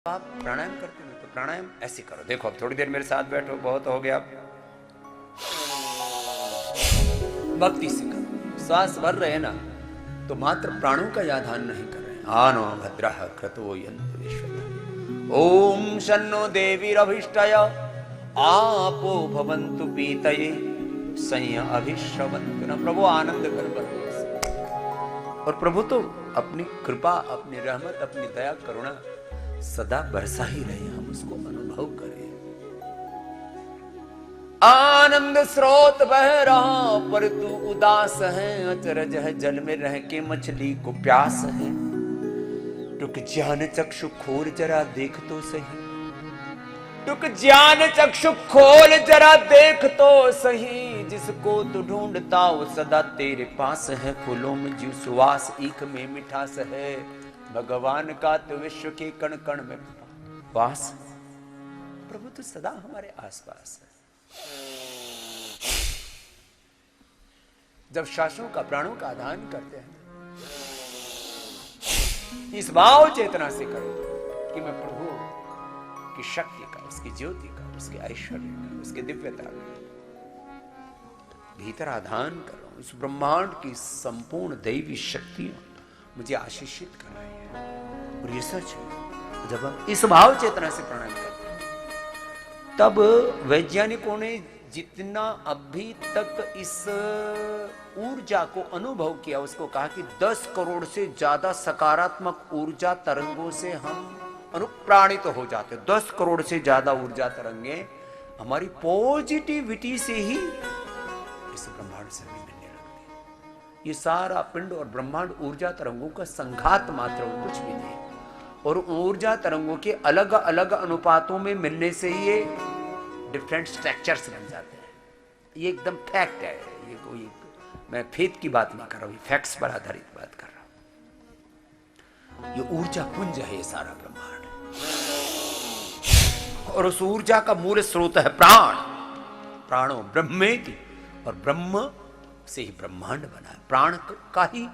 आप प्राणायाम करते हो तो प्राणायाम ऐसे करो। देखो अब थोड़ी देर मेरे साथ बैठो, बहुत हो गया। भक्ति से करो। श्वास भर रहे ना तो मात्र प्राणों का याधान नहीं कर रहे। आनो भद्रः क्रतो यन्तु विश्वतः। ओम शन्नो देवीरभिष्टय आपो भवन्तु पीतये संय अभिश्रवन्तु न। प्रभु आनंद कर बरस। और प्रभु तो अपनी कृपा, अपनी रहमत, अपनी दया, करुणा सदा बरसा ही रहे, हम उसको अनुभव करें। आनंद स्रोत बह रहा पर तू उदास है, अचरज है जल में रह के मछली को प्यास है। टुक ज्ञान चक्षु खोल जरा देख तो सही, टुक ज्ञान चक्षु खोल जरा देख तो सही। जिसको तू ढूंढता वो सदा तेरे पास है, फूलों में जो सुवास ईख में मिठास है। भगवान का तो विश्व के कण कण में वास है। प्रभु तो सदा हमारे आसपास है। जब शास्त्रों का, प्राणों का आदान करते हैं इस भाव चेतना से करो कि मैं प्रभु की शक्ति का, उसकी ज्योति का, उसके ऐश्वर्य का, उसके दिव्यता का भीतर आदान कर रहा हूं। इस ब्रह्मांड की संपूर्ण दैवी शक्तियां मुझे आशीषित कर रही है। और ये सच है, जब हम इस भाव चेतना से प्राणायाम करते हैं तब वैज्ञानिकों ने जितना अभी तक इस ऊर्जा को अनुभव किया, उसको कहा कि 10 करोड़ से ज्यादा सकारात्मक ऊर्जा तरंगों से हम अनुप्राणित हो जाते। 10 करोड़ से ज्यादा ऊर्जा तरंगे हमारी पॉजिटिविटी से ही इस ब्रह्मांड से मिलने लगती है। ये सारा पिंड और ब्रह्मांड ऊर्जा तरंगों का संघात मात्र, कुछ भी नहीं। और ऊर्जा तरंगों के अलग अलग अनुपातों में मिलने से ही ये डिफरेंट स्ट्रक्चर्स बन जाते हैं। ये एकदम फैक्ट है। ये कोई मैं फेथ की बात नहीं कर रहा हूं, फैक्ट्स पर आधारित बात कर रहा हूं। ये ऊर्जा पुंज है ये सारा ब्रह्मांड, और उस ऊर्जा का मूल स्रोत है प्राण। प्राणो ब्रह्मेति, और ब्रह्म से ही ब्रह्मांड बना है। प्राण का ही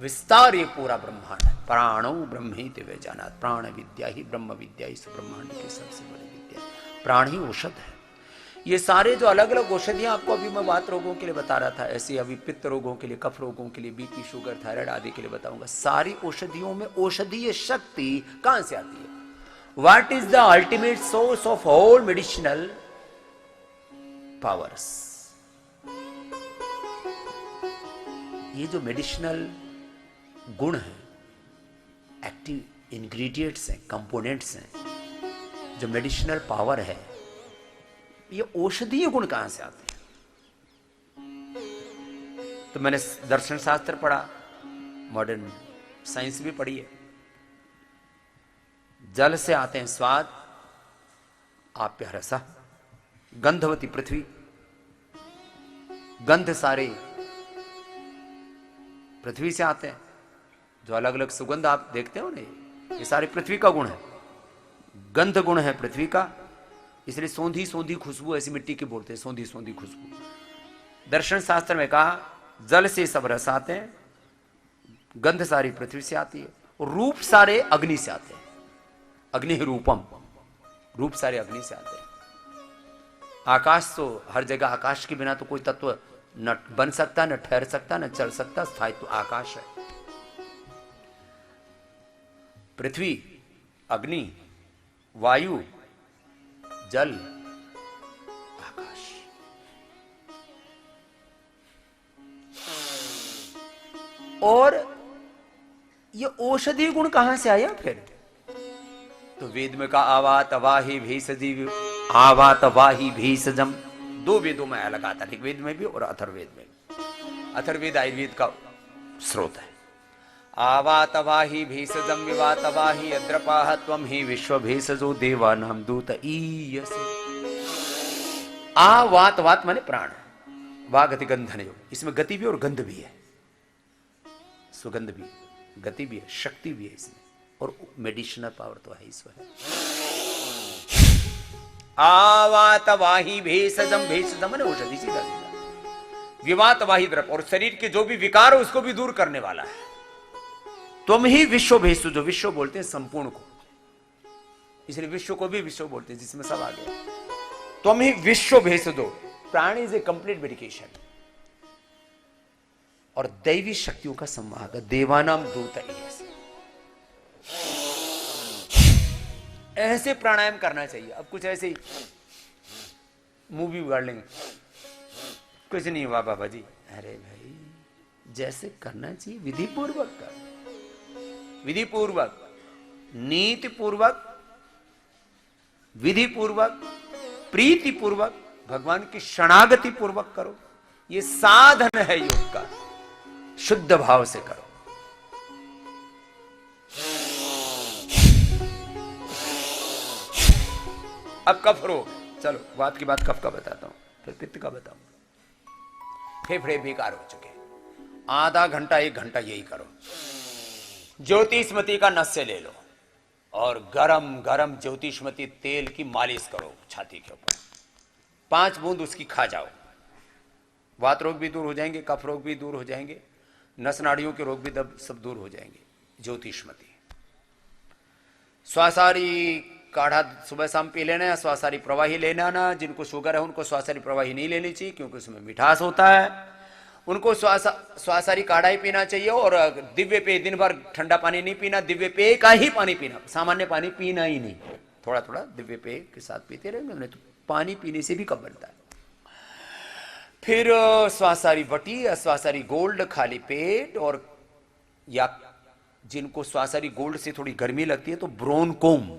विस्तार ये पूरा ब्रह्मांड है। प्राणो ब्रह्मेति वे जानात। प्राण विद्या ही ब्रह्म विद्या, इस ब्रह्मांड की सबसे बड़ी विद्या। प्राण ही औषध है। ये सारे जो अलग अलग औषधियां आपको अभी मैं वात रोगों के लिए बता रहा था, ऐसे अभी पित्त रोगों के लिए, कफ रोगों के लिए, बीपी, शुगर, थायराइड आदि के लिए बताऊंगा। सारी औषधियों में औषधीय शक्ति कहां से आती है? What is the ultimate source of all medicinal powers? ये जो मेडिसिनल गुण है, एक्टिव इंग्रेडिएंट्स हैं, कंपोनेंट्स हैं, जो मेडिसिनल पावर है, ये औषधीय गुण कहां से आते हैं? तो मैंने दर्शन शास्त्र पढ़ा, मॉडर्न साइंस भी पढ़ी है। जल से आते हैं स्वाद, आप्य रस, गंधवती पृथ्वी, गंध सारे पृथ्वी से आते हैं। जो अलग अलग सुगंध आप देखते हो ना, ये सारे पृथ्वी का गुण है। गंध गुण है पृथ्वी का, इसलिए सौंधी सौंधी खुशबू ऐसी मिट्टी की बोलते हैं, सौंधी सौंधी खुशबू। दर्शन शास्त्र में कहा जल से सब रस आते हैं, गंध सारी पृथ्वी से आती है, और रूप सारे अग्नि से आते हैं। अग्नि रूपम, रूप सारे अग्नि से आते हैं। आकाश तो हर जगह, आकाश के बिना तो कोई तत्व न बन सकता, न ठहर सकता, न चल सकता। स्थायित्व आकाश है। पृथ्वी, अग्नि, वायु, जल, आकाश। और ये औषधि गुण कहां से आया फिर? तो वेद में कहा आवात वाही भेषजी, आवात वाही भेषजम। 2 वेदों में अलग आता है, ऋग्वेद में भी और अथर्ववेद में भी। अथर्ववेद आयुर्वेद का स्रोत है। आवात वाही भेषजम विवात वाही अद्रपाह त्वं ही विश्व भेषजो देवानां दूत ईयसे। आवात, वात माने प्राण, वा गति गंधन, इसमें गति भी और गंध भी है, सुगंध भी, गति भी है, शक्ति भी है इसमें, और मेडिसिनल पावर तो है इसमें। आवात वाही भेषजम, भेषजम माने औषधि, सीधा सीधा। विवात वाही द्रप, और शरीर के जो भी विकार है उसको भी दूर करने वाला है। तुम ही विश्व भेषु, जो विश्व बोलते हैं संपूर्ण को, इसलिए विश्व को भी विश्व बोलते हैं, जिसमें सब आ गया। तुम ही विश्व भेज दो। प्राण इज ए कंप्लीट मेडिकेशन। और दैवी शक्तियों का संवाद, देवानाम दूत ऐसे प्राणायाम करना चाहिए। अब कुछ ऐसे ही मूवी बिगाड़ लेंगे, कुछ नहीं हुआ बाबा जी। अरे भाई, जैसे करना चाहिए विधि पूर्वक कर, विधि पूर्वक, नीति पूर्वक, विधि पूर्वक, प्रीति पूर्वक, भगवान की शरणागति पूर्वक करो। ये साधन है योग का। शुद्ध भाव से करो। अब कफ रोग, चलो बात की बात कफ का बताता हूं, फिर पित्त का बताऊंगा। फेफड़े बेकार हो चुके, आधा घंटा 1 घंटा यही करो। ज्योतिष्मती का नस्य ले लो और गरम गरम ज्योतिष्मती तेल की मालिश करो छाती के ऊपर, 5 बूंद उसकी खा जाओ। वात रोग भी दूर हो जाएंगे, कफ रोग भी दूर हो जाएंगे, नस नाड़ियों के रोग भी सब दूर हो जाएंगे। ज्योतिष्मती। स्वासारी काढ़ा सुबह शाम पी लेना है, स्वासारी प्रवाही लेना ना। जिनको शुगर है उनको स्वासारी प्रवाही नहीं लेनी चाहिए, क्योंकि उसमें मिठास होता है। उनको स्वासारी काढ़ा ही पीना चाहिए। और दिव्य पेय, दिन भर ठंडा पानी नहीं पीना, दिव्य पेय का ही पानी पीना, सामान्य पानी पीना ही नहीं। थोड़ा थोड़ा दिव्य पेय के साथ पीते रहेंगे, नहीं तो पानी पीने से भी कम बनता है। फिर स्वासारी वटी या स्वासारी गोल्ड खाली पेट। और या जिनको स्वासारी गोल्ड से थोड़ी गर्मी लगती है तो ब्रोनकोम,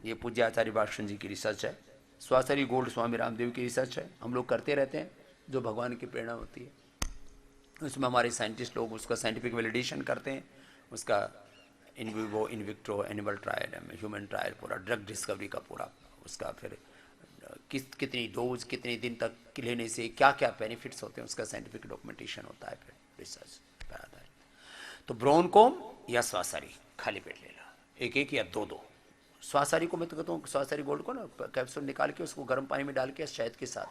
ये पूज्य आचार्य भाषण जी की रिसर्च है। स्वासारी गोल्ड स्वामी रामदेव की रिसर्च है, हम लोग करते रहते हैं, जो भगवान की प्रेरणा होती है। उसमें हमारे साइंटिस्ट लोग उसका साइंटिफिक वैलिडेशन करते हैं, उसका in vivo in vitro animal trial, human trial, पूरा ड्रग डिस्कवरी का पूरा उसका, फिर कितनी डोज कितने दिन तक लेने से क्या क्या बेनिफिट्स होते हैं, उसका साइंटिफिक डॉक्यूमेंटेशन होता है, फिर रिसर्च कराता है। तो ब्रोनकोम या स्वासारी खाली पेट ले लो, 1-1 या 2-2। स्वासारी को मैं तो कहता हूँ, स्वासारी गोल्ड को ना कैप्सूल निकाल के उसको गर्म पानी में डाल के शहद के साथ,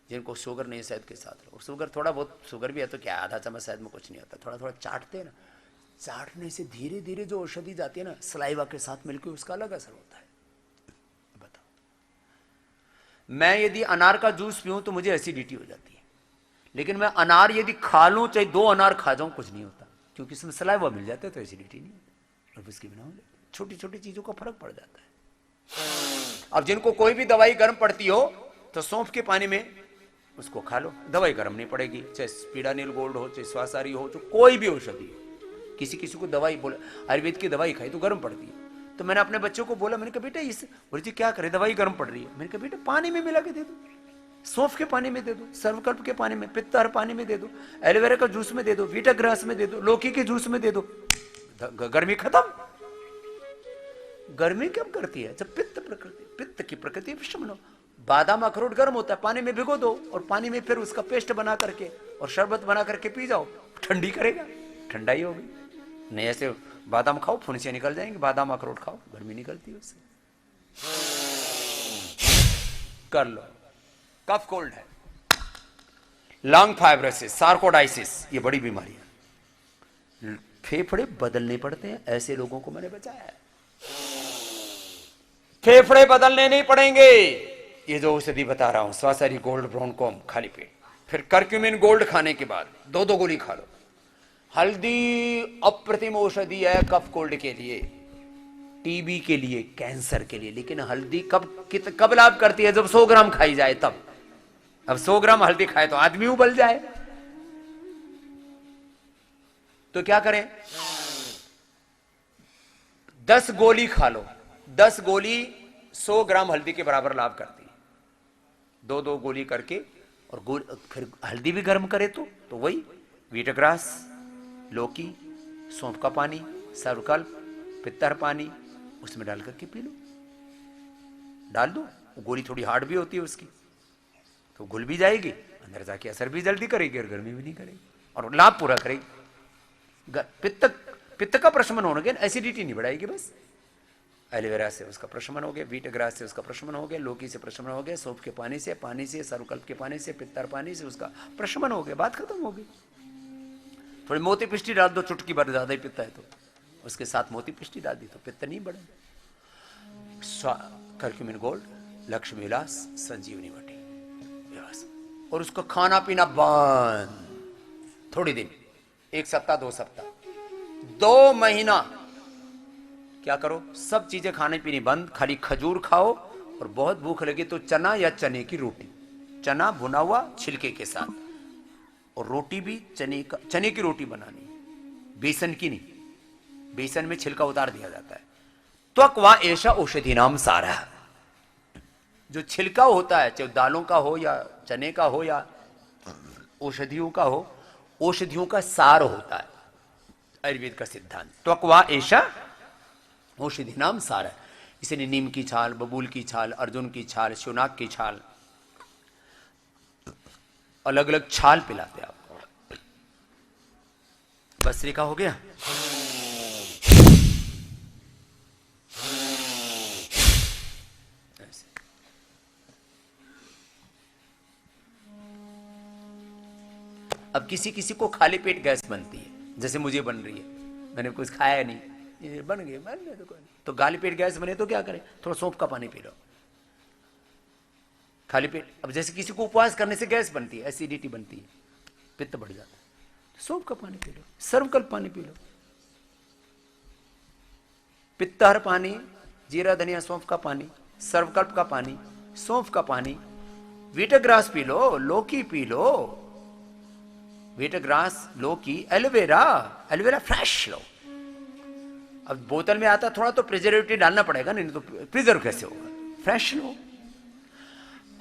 जिनको शुगर नहीं है शहद के साथ लो। शुगर थोड़ा बहुत शुगर भी है तो क्या, आधा चम्मच शहद में कुछ नहीं होता, थोड़ा थोड़ा चाटते हैं ना, चाटने से धीरे धीरे जो औषधि जाती है ना सलाइवा के साथ मिलकर, उसका अलग असर होता है। बताओ, मैं यदि अनार का जूस पीऊं तो मुझे एसिडिटी हो जाती है, लेकिन मैं अनार यदि खा लूं, चाहे 2 अनार खा जाऊं, कुछ नहीं होता, क्योंकि इसमें सलाइवा मिल जाता है तो एसिडिटी नहीं होती। और उसकी बिना छोटी छोटी चीजों का फर्क पड़ जाता है। अब जिनको कोई भी दवाई गर्म पड़ती हो तो सौंफ के पानी में उसको खा लो, दवाई गर्म नहीं पड़ेगी। चाहे स्पीडानिल गोल्ड हो, चाहे स्वासारी हो, चाहे कोई भी औषधि। किसी किसी को दवाई बोले, आयुर्वेद की दवाई खाई तो गर्म पड़ती है, तो मैंने अपने बच्चों को बोला, मैंने कहा बेटा इस, बोले जी क्या करे, दवाई गर्म पड़ रही है। मैंने कहा बेटा पानी में मिला के दे दो, सौंफ के पानी में दे दो, सर्वकल्प के पानी में, पित्तहर पानी में दे दो, एलोवेरा का जूस में दे दो, वीटाग्रास में दे दो, लौकी के जूस में दे दो, गर्मी खत्म। गर्मी कब करती है, जब पित्त प्रकृति, पित्त की प्रकृति विषम हो। बादाम अखरोट गर्म होता है, पानी में भिगो दो और पानी में फिर उसका पेस्ट बना करके और शरबत बना करके पी जाओ, ठंडी करेगा, ठंडा ही होगी। नहीं ऐसे बादाम खाओ फुंसियां निकल जाएंगे, बादाम अखरोट खाओ गर्मी निकलती है उससे। कर लो। कफ कोल्ड है, लंग फाइब्रोसिस, सार्कोडाइसिस, ये बड़ी बीमारी है, फेफड़े बदलने पड़ते हैं, ऐसे लोगों को मैंने बचाया है। फेफड़े बदलने नहीं पड़ेंगे, ये जो औषधि बता रहा हूं, स्वासारी गोल्ड ब्रोनकोम खाली पेट, फिर करक्यूमिन गोल्ड खाने के बाद 2-2 गोली खा लो। हल्दी अप्रतिम औषधि है कफ कोल्ड के लिए, टीबी के लिए, कैंसर के लिए, लेकिन हल्दी कब लाभ करती है, जब 100 ग्राम खाई जाए तब। अब 100 ग्राम हल्दी खाए तो आदमी उबल जाए, तो क्या करें, 10 गोली खा लो। 10 गोली 100 ग्राम हल्दी के बराबर लाभ करती है, 2-2 गोली करके। और फिर हल्दी भी गर्म करे तो वही वीटग्रास, लौकी, सौंफ का पानी, सर्वकल्प, पित्तर पानी, उसमें डाल करके पी लो, डाल दो। गोली थोड़ी हार्ड भी होती है उसकी, तो घुल भी जाएगी, अंदर जाके असर भी जल्दी करेगी और गर्मी भी नहीं करेगी और लाभ पूरा करेगी। पित्त का प्रशमन होने के, एसिडिटी नहीं बढ़ाएगी बस। एलोवेरा से उसका प्रशमन हो गया, वीटग्रास से उसका प्रशमन हो गया, लौकी से प्रशमन हो गया, सौंफ के पानी से, सर्वकल्प के पानी से, पित्तर पानी से उसका प्रशमन हो गया, बात खत्म हो गई। थोड़ी मोती पिष्टी डाल दो, चुटकी भर, ज्यादा ही पित्त है तो उसके साथ मोती पिष्टी डाल दी तो पित्त नहीं बढ़े। करक्यूमिन गोल्ड, लक्ष्मी विलास, संजीवनी वटी, बस। और उसको खाना पीना बंद, थोड़ी दिन, 1 सप्ताह 2 सप्ताह 2 महीना क्या करो, सब चीजें खाने पीनी बंद, खाली खजूर खाओ, और बहुत भूख लगे तो चना या चने की रोटी, चना भुना हुआ छिलके के साथ, और रोटी भी चने की रोटी बनानी, बेसन की नहीं, बेसन में छिलका उतार दिया जाता है। त्वक्वा ऐसा औषधि नाम सारा, जो छिलका होता है चाहे दालों का हो या चने का हो या औषधियों का हो, औषधियों का सार होता है आयुर्वेद का सिद्धांत। त्वक्वा ऐसा औषधि नाम सारा, इसलिए नीम की छाल, बबूल की छाल, अर्जुन की छाल, शिवनाग की छाल, अलग अलग छाल पिलाते आपको। बसरी का हो गया। अब किसी किसी को खाली पेट गैस बनती है, जैसे मुझे बन रही है, मैंने कुछ खाया नहीं, ये बन गए तो खाली पेट गैस बने तो क्या करें, थोड़ा सौंफ का पानी पी लो, खाली पेट। अब जैसे किसी को उपवास करने से गैस बनती है, एसिडिटी बनती है, पित्त बढ़ जाता है, तो सौंफ का पानी पी लो, सर्वकल्प पानी पी लो, पित्तहर पानी, जीरा धनिया सौंफ का पानी, सर्वकल्प का पानी, सौंफ का पानी, वीटग्रास पी लो, लौकी पी लो, वीटग्रास, लौकी, एलोवेरा, एलोवेरा फ्रेश लो। अब बोतल में आता थोड़ा तो प्रिजर्वेटिव डालना पड़ेगा, नहीं तो प्रिजर्व कैसे होगा, फ्रेश लो।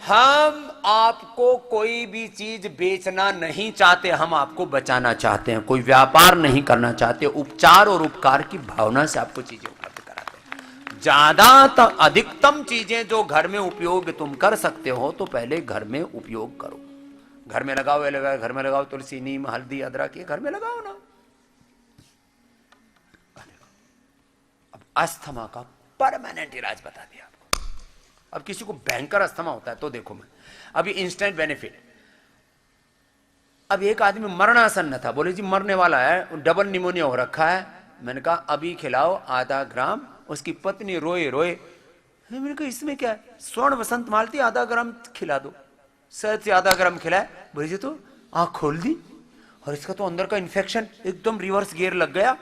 हम आपको कोई भी चीज बेचना नहीं चाहते, हम आपको बचाना चाहते हैं, कोई व्यापार नहीं करना चाहते, उपचार और उपकार की भावना से आपको चीजें उपलब्ध कराते हैं। ज्यादा अधिकतम चीजें जो घर में उपयोग तुम कर सकते हो तो पहले घर में उपयोग करो, घर में लगाओ एलोवेरा, घर में लगाओ तुलसी, नीम, हल्दी, अदरक, ये घर में लगाओ ना। अब अस्थमा का परमानेंट इलाज बता दिया आपको। अब किसी को भयंकर अस्थमा होता है तो देखो, मैं अभी इंस्टेंट बेनिफिट। अब एक आदमी मरणासन था, बोले जी मरने वाला है, डबल निमोनिया हो रखा है, मैंने कहा अभी खिलाओ आधा ग्राम। उसकी पत्नी रोए रोए, मैंने कहा इसमें क्या है, स्वर्ण वसंत मालती आधा ग्राम खिला दो, शहद से आधा ग्राम खिलाए, बोले जी तो आंख खोल दी, और इसका तो अंदर का इन्फेक्शन एकदम रिवर्स गियर लग गया।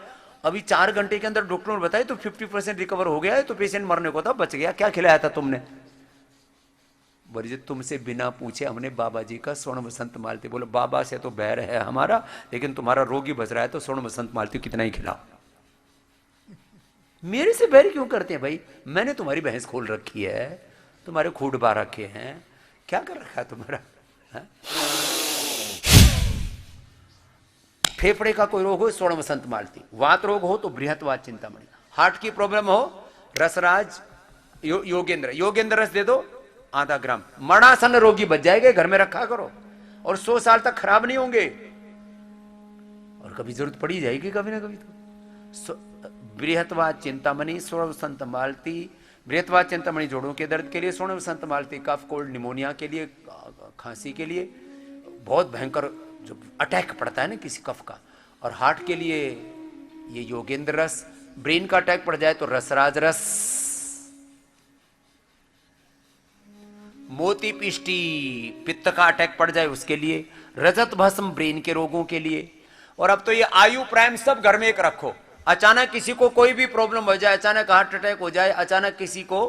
अभी 4 घंटे के अंदर डॉक्टर ने बताया तो 50% रिकवर हो गया है, तो पेशेंट मरने को था, बच गया। क्या खिलाया था तुमने? बोले जी तुमसे बिना पूछे हमने बाबा जी का स्वर्ण वसंत मालती। बोले बाबा से तो बैर है हमारा, लेकिन तुम्हारा रोगी बच रहा है तो स्वर्ण वसंत मालती कितना ही खिलाओ। मेरे से बैर क्यों करते हैं भाई? मैंने तुम्हारी भैंस खोल रखी है, तुम्हारे खूड बा रखे हैं, क्या कर रखा है तुम्हारा? फेफड़े का कोई रोग हो स्वर्ण वसंत मालती, वात रोग हो तो बृहत्वाद चिंतामणि, हार्ट की प्रॉब्लम हो रसराज योगेंद्र, योगेंद्र रस दे दो आधा ग्राम, मरणासन रोगी बच जाएंगे, घर में रखा करो और 100 साल तक खराब नहीं होंगे, और कभी जरूरत पड़ी जाएगी कभी ना कभी। तो बृहत्वाद चिंतामणि, स्वर्ण वसंत मालती, बृहत्वाद चिंतामणि जोड़ों के दर्द के लिए, स्वर्ण वसंत मालती कफ कोल्ड निमोनिया के लिए, खांसी के लिए, बहुत भयंकर जो अटैक पड़ता है ना किसी कफ का, और हार्ट के लिए ये योगेंद्र रस, ब्रेन का अटैक पड़ जाए तो रसराज रस, मोती पिष्टी पित्त का अटैक पड़ जाए उसके लिए, रजत भस्म ब्रेन के रोगों के लिए। और अब तो ये आयु प्राइम सब घर में एक रखो। अचानक किसी को कोई भी प्रॉब्लम हो जाए, अचानक हार्ट अटैक हो जाए, अचानक किसी को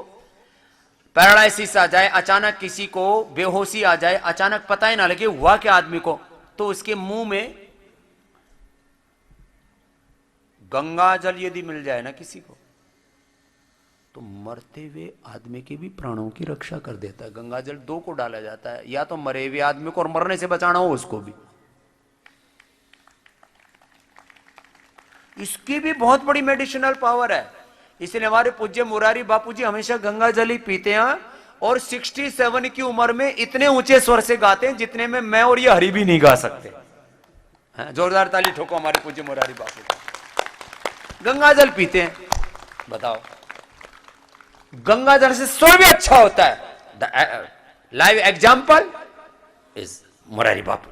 पैरालाइसिस आ जाए, अचानक किसी को बेहोशी आ जाए, अचानक पता ही ना लगे हुआ क्या आदमी को, तो उसके मुंह में गंगा जल यदि मिल जाए ना किसी को, तो मरते हुए आदमी के भी प्राणों की रक्षा कर देता है। गंगा जल 2 को डाला जाता है, या तो मरे हुए आदमी को और मरने से बचाना हो उसको भी। इसकी भी बहुत बड़ी मेडिसिनल पावर है, इसलिए हमारे पूज्य मुरारी बापू जी हमेशा गंगा जल ही पीते हैं, और 67 की उम्र में इतने ऊंचे स्वर से गाते हैं जितने में मैं और ये हरि भी नहीं गा सकते। जोरदार ताली ठोको हमारे पूज्य मुरारी बापू को। गंगा जल पीते हैं, बताओ, गंगा जल से स्वर भी अच्छा होता है। लाइव एग्जाम्पल इज मुरारी बापू।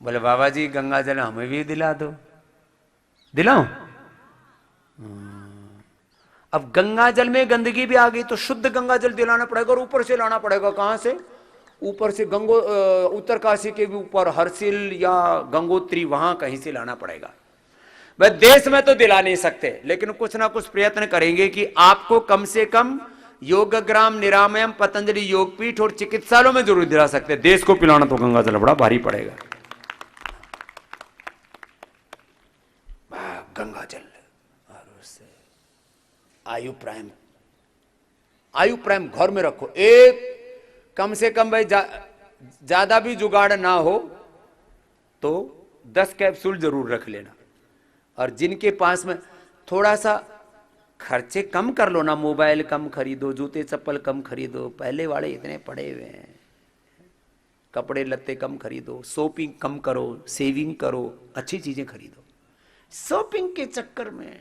बोले बाबा जी गंगा जल हमें भी दिला दो। दिलाऊं? अब गंगा जल में गंदगी भी आ गई तो शुद्ध गंगा जल दिलाना पड़ेगा, और ऊपर से लाना पड़ेगा। कहां से? ऊपर से उत्तरकाशी के भी ऊपर हरसिल या गंगोत्री, वहां कहीं से लाना पड़ेगा। वह देश में तो दिला नहीं सकते, लेकिन कुछ ना कुछ प्रयत्न करेंगे कि आपको कम से कम योगग्राम, निरामयम, पतंजलि योगपीठ और चिकित्सालयों में जरूर दिला सकते हैं। देश को पिलाना तो गंगा जल बड़ा भारी पड़ेगा। गंगा जल और उससे आयु प्राइम, आयु प्राइम घर में रखो। एक कम से कम भाई ज्यादा भी जुगाड़ ना हो तो 10 कैप्सूल जरूर रख लेना। और जिनके पास में थोड़ा सा खर्चे कम कर लो ना, मोबाइल कम खरीदो, जूते चप्पल कम खरीदो, पहले वाले इतने पड़े हुए हैं, कपड़े लत्ते कम खरीदो, शॉपिंग कम करो, सेविंग करो, अच्छी चीजें खरीदो। शॉपिंग के चक्कर में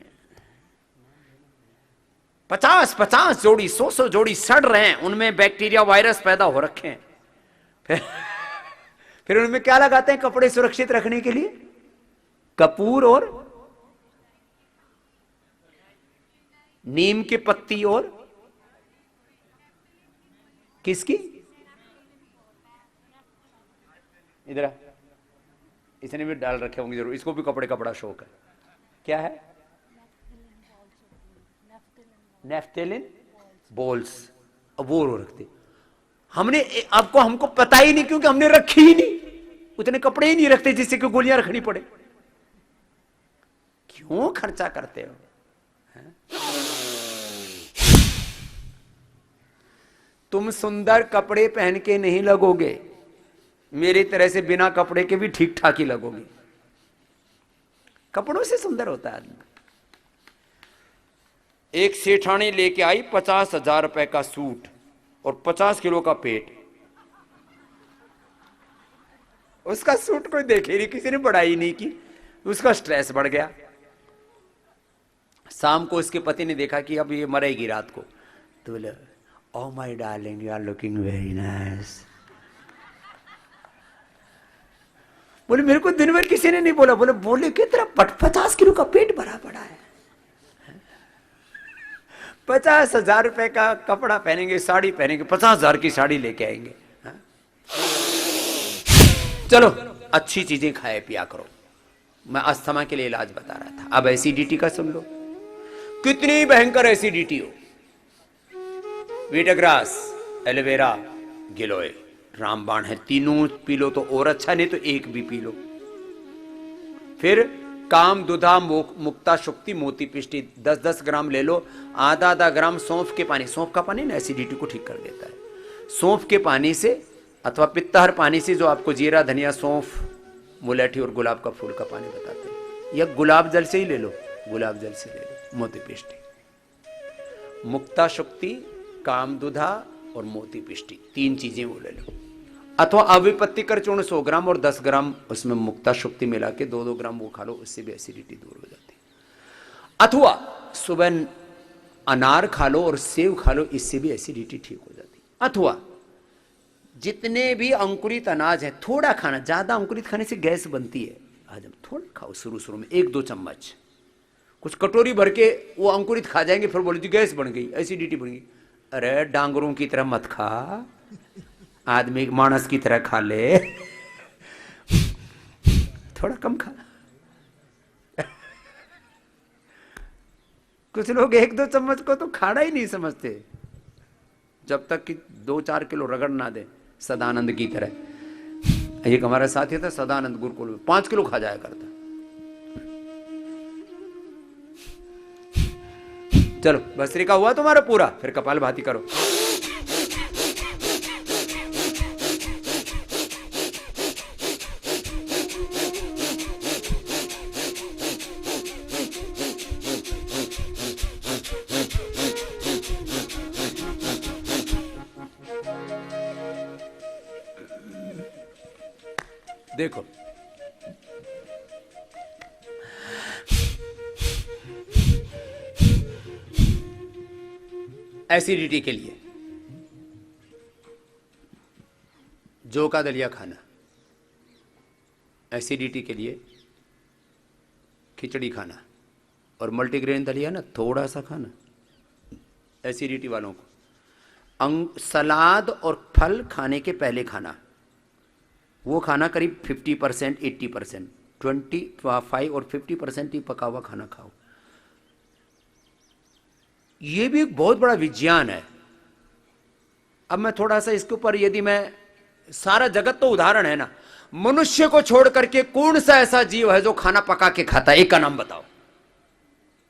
50-50 जोड़ी, 100 जोड़ी सड़ रहे हैं, उनमें बैक्टीरिया वायरस पैदा हो रखे हैं। फिर उनमें क्या लगाते हैं कपड़े सुरक्षित रखने के लिए? कपूर और नीम की पत्ती और किसकी? इधर इसने भी डाल रखे होंगे जरूर, इसको भी कपड़े का बड़ा शौक है। क्या है? नेफ्थेलिन बॉल्स। अब वो रखते हमने, आपको हमको पता ही नहीं क्योंकि हमने रखी ही नहीं, उतने कपड़े ही नहीं रखते जिससे कि गोलियां रखनी पड़े। क्यों खर्चा करते हो? तुम सुंदर कपड़े पहन के नहीं लगोगे, मेरी तरह से बिना कपड़े के भी ठीक ठाक ही लगोगे। कपड़ों से सुंदर होता है आदमी। एक सेठानी लेके आई 50,000 रुपए का सूट और 50 किलो का पेट। उसका सूट कोई देखे नहीं, किसी ने बढ़ाई नहीं की, उसका स्ट्रेस बढ़ गया। शाम को उसके पति ने देखा कि अब ये मरेगी रात को, तो बोले, oh my darling, you are looking very nice. बोले मेरे को दिन भर किसी ने नहीं बोला। बोले कि तेरा 50 किलो का पेट भरा पड़ा है। 50,000 रुपए का कपड़ा पहनेंगे, साड़ी पहनेंगे, 50,000 की साड़ी लेके आएंगे। चलो अच्छी चीजें खाए पिया करो। मैं अस्थमा के लिए इलाज बता रहा था, अब एसिडिटी का सुन लो। कितनी भयंकर एसिडिटी हो, वीटाग्रास, एलोवेरा, गिलोय, रामबाण है, तीनों पी लो तो और अच्छा, नहीं तो एक भी पी लो। फिर काम दुधा, मुक्ता शुक्ति, मोती पिष्टी 10-10 ग्राम ले लो। आधा ग्राम सौंफ के पानी, सौंफ का पानी ना एसिडिटी को ठीक कर देता है। सौंफ के पानी से अथवा पित्तहर पानी से, जो आपको जीरा, धनिया, सौंफ, मुलेठी और गुलाब का फूल का पानी बताते हैं, या गुलाब जल से ही ले लो, गुलाब जल से ले लो। मोती पिष्टी, मुक्ता शुक्ति, कामदुधा और मोती पिष्टी, 3 चीजें वो ले लो। अथवा अविपत्तिकर चूर्ण 100 ग्राम और 10 ग्राम उसमें मुक्ता शुक्ति मिला के 2-2 ग्राम वो खा लो, उससे भी एसिडिटी दूर हो जाती है। अथवा सुबह अनार खा लो और सेव खा लो, इससे भी एसिडिटी ठीक हो जाती है। अथवा जितने भी अंकुरित अनाज है थोड़ा खाना, ज्यादा अंकुरित खाने से गैस बनती है, आज हम थोड़ा खाओ शुरू में 1-2 चम्मच। कुछ कटोरी भर के वो अंकुरित खा जाएंगे, फिर बोले जी गैस बन गई, एसिडिटी बन गई। अरे डांगरों की तरह मत खा, आदमी मानस की तरह खा ले, थोड़ा कम खा। कुछ लोग 1-2 चम्मच को तो खाना ही नहीं समझते, जब तक कि 2-4 किलो रगड़ ना दे, सदानंद की तरह। एक हमारा साथी था सदानंद, गुरुकुल में 5 किलो खा जाया करता। चलो भस्त्रिका हुआ तुम्हारा पूरा, फिर कपाल भाती करो। देखो एसिडिटी के लिए जौ का दलिया खाना, एसिडिटी के लिए खिचड़ी खाना, और मल्टीग्रेन दलिया ना थोड़ा सा खाना, एसिडिटी वालों को। सलाद और फल खाने के पहले खाना, वो खाना करीब 50%, 80%, 25 और 50% ही पका हुआ खाना खाओ। ये भी एक बहुत बड़ा विज्ञान है। अब मैं थोड़ा सा इसके ऊपर, यदि मैं, सारा जगत तो उदाहरण है ना, मनुष्य को छोड़ करके कौन सा ऐसा जीव है जो खाना पका के खाता है? एक का नाम बताओ।